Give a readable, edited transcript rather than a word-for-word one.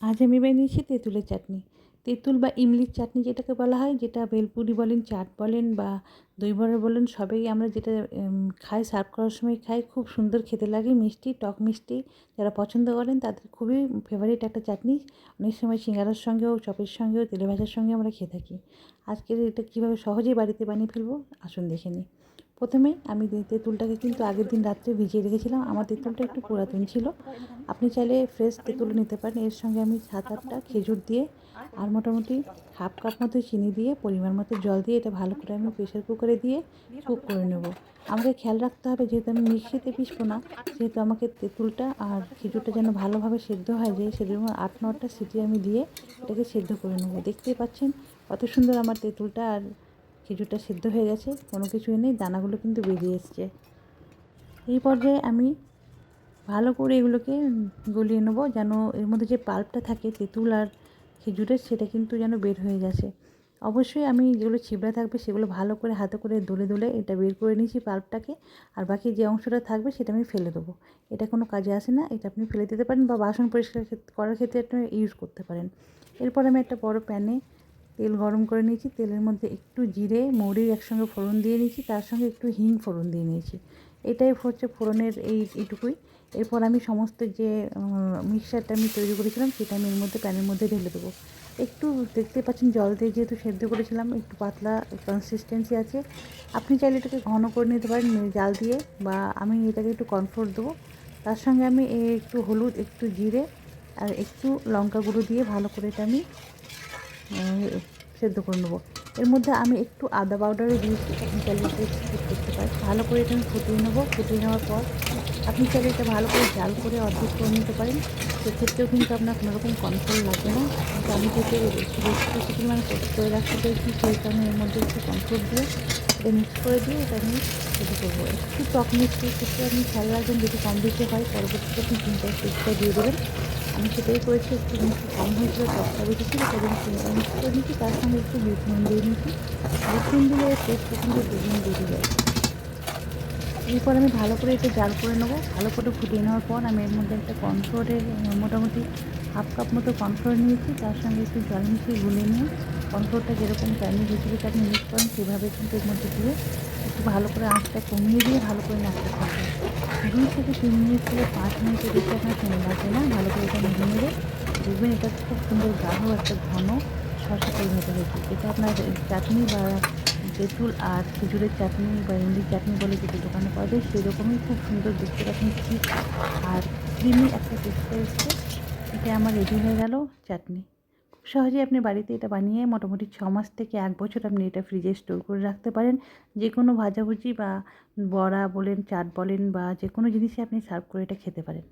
আজ আমি বানিয়েছি তেঁতুলের চাটনি। তেঁতুল বা ইমলির চাটনি যেটাকে বলা হয়, যেটা ভেলপুরি বলেন, চাট বলেন বা দই বড়া বলেন, সবাই আমরা যেটা খাই, সার্ভ করার সময় খাই। খুব সুন্দর খেতে লাগে, মিষ্টি, টক মিষ্টি। যারা পছন্দ করেন তাদের খুবই ফেভারিট একটা চাটনি। অনেক সময় সিঙ্গারার সঙ্গেও, চপের সঙ্গেও, তেলে ভাজার সঙ্গেও আমরা খেয়ে থাকি। আজকের এটা কীভাবে সহজেই বাড়িতে বানিয়ে ফেলবো, আসুন দেখে নিই। প্রথমে আমি তেঁতুলটাকে কিন্তু আগের দিন রাত্রে ভিজিয়ে রেখেছিলাম। আমার তেঁতুলটা একটু পুরাতন ছিল। আপনি চাইলে ফ্রেশ তেঁতুলও নিতে পারেন। এর সঙ্গে আমি 7-8টা খেজুর দিয়ে আর মোটামুটি হাফ কাপ মতো চিনি দিয়ে, পরিমাণ মতো জল দিয়ে এটা ভালো করে আমি প্রেশার কুকারে দিয়ে কুক করে নেব। আমাকে খেয়াল রাখতে হবে, যেহেতু আমি মিক্সিতে পিষবো না, সেহেতু আমাকে তেঁতুলটা আর খেজুরটা যেন ভালোভাবে সেদ্ধ হয়ে যায়। সেজন্য 8-9টা সিটি আমি দিয়ে এটাকে সেদ্ধ করে নেব। দেখতেই পাচ্ছেন কত সুন্দর আমার তেঁতুলটা আর খেজুরটা সেদ্ধ হয়ে গেছে, কোনো কিছুই নেই, দানাগুলো কিন্তু বেরিয়ে এসছে। এই পর্যায়ে আমি ভালো করে এগুলোকে গলিয়ে নেবো, যেন এর মধ্যে যে পাল্পটা থাকে তেঁতুল আর খেজুরের, সেটা কিন্তু যেন বের হয়ে গেছে। অবশ্যই আমি যেগুলো ছিবড়া থাকবে সেগুলো ভালো করে হাতে করে দলে দলে এটা বের করে নিয়েছি পাল্পটাকে। আর বাকি যে অংশটা থাকবে সেটা আমি ফেলে দেবো। এটা কোনো কাজে আসে না, এটা আপনি ফেলে দিতে পারেন বা বাসন পরিষ্কার করার ক্ষেত্রে আপনি ইউজ করতে পারেন। এরপর আমি একটা বড় প্যানে তেল গরম করে নিয়েছি। তেলের মধ্যে একটু জিরে, মৌরি একসঙ্গে ফোড়ন দিয়ে নিয়েছি, তার সঙ্গে একটু হিং ফোড়ন দিয়ে নিয়েছি। এটাই হচ্ছে ফোড়নের এইটুকুই। এরপর আমি সমস্ত যে মিক্সচারটা আমি তৈরি করেছিলাম সেটা আমি এর মধ্যে প্যানের মধ্যে ঢেলে দেবো। একটু দেখতে পাচ্ছেন জল দিয়ে যেহেতু সেদ্ধ করেছিলাম, একটু পাতলা কনসিস্টেন্সি আছে। আপনি চাইলে এটাকে ঘন করে নিতে পারেন জাল দিয়ে, বা আমি এটাকে একটু কর্নফ্লোর দেবো। তার সঙ্গে আমি একটু হলুদ, একটু জিরে আর একটু লঙ্কা গুঁড়ো দিয়ে ভালো করে এটা আমি সেদ্ধ করে নেবো। এর মধ্যে আমি একটু আদা পাউডারও দিয়েছি, আপনি চাইলে এটা স্কিপ করতে পারেন। ভালো করে এটা আমি ফুটিয়ে নেবো। ফুটিয়ে নেওয়ার পর আপনি চাইলে এটা ভালো করে জাল করে অর্ধেক করে নিতে পারেন। সেক্ষেত্রেও কিন্তু আপনার কোনো রকম কন্ট্রোল লাগবে না। কিন্তু আমি যেহেতু একটু বেশি কিছু পরিমাণে করে রাখতে পেরেছি, সেহেতু আমি এর মধ্যে একটু কন্ট্রোল দিয়ে এটা মিক্স করে দিয়ে এটা আমি সেদ্ধ করবো। একটু টক মিষ্টির ক্ষেত্রে আপনি খেয়াল রাখবেন, যদি কম বেশি হয় পরবর্তীতে আপনি চিনিটা একটু এক্সট্রা দিয়ে দেবেন। আমি সেটাই করেছি, একটু মিষ্টি কম হয়েছিল, টকটা বেশি ছিল, তাই জন্য চিনিটা মিক্স করে নিয়েছি। তার সঙ্গে একটু বিট নুন দিয়ে নিয়েছি। বিট নুন দিলে এর টেস্টটা কিন্তু দ্বিগুণ বেড়ে যায়। এরপর আমি ভালো করে এটা জাল করে নেবো। ভালো করে ফুটিয়ে নেওয়ার পর আমি এর মধ্যে একটা কর্নফ্লোরের মোটামুটি হাফ কাপ মতো কর্নফ্লোর নিয়েছি, তার সঙ্গে একটু জল মিশিয়ে গুলে নিয়ে, কর্নফ্লোরটা যেরকম চাইনিজ রেসিপিতে আপনি ইউজ করেন সেভাবে কিন্তু এর মধ্যে দিয়ে একটু ভালো করে আঁচটা কমিয়ে দিয়ে ভালো করে নাড়তে থাকবে। 2 থেকে 3 মিনিট থেকে 5 মিনিটের বেশি আপনার সময় লাগবে না। ভালো করে এটা নেড়ে নেড়ে দেখবেন এটা খুব সুন্দর গাঢ় একটা ঘন শসা পরিণত হয়েছে। এটা আপনার চাটনি বা তেঁতুল আর খেজুরের চাটনি বা ইমলির চাটনি বলে যেটা দোকানে পাওয়া যায়, সেরকমই খুব সুন্দর দেখতে পাচ্ছেন, ঠিক আর ক্রিমি একটা টেক্সচার এসছে। এটা আমার রেডি হয়ে গেল চাটনি। খুব সহজেই আপনি বাড়িতে এটা বানিয়ে মোটামুটি 6 মাস থেকে 1 বছর আপনি এটা ফ্রিজে স্টোর করে রাখতে পারেন। যে কোনো ভাজাভুজি বা বড়া বলেন, চাট বলেন বা যে কোনো জিনিসে আপনি সার্ভ করে এটা খেতে পারেন।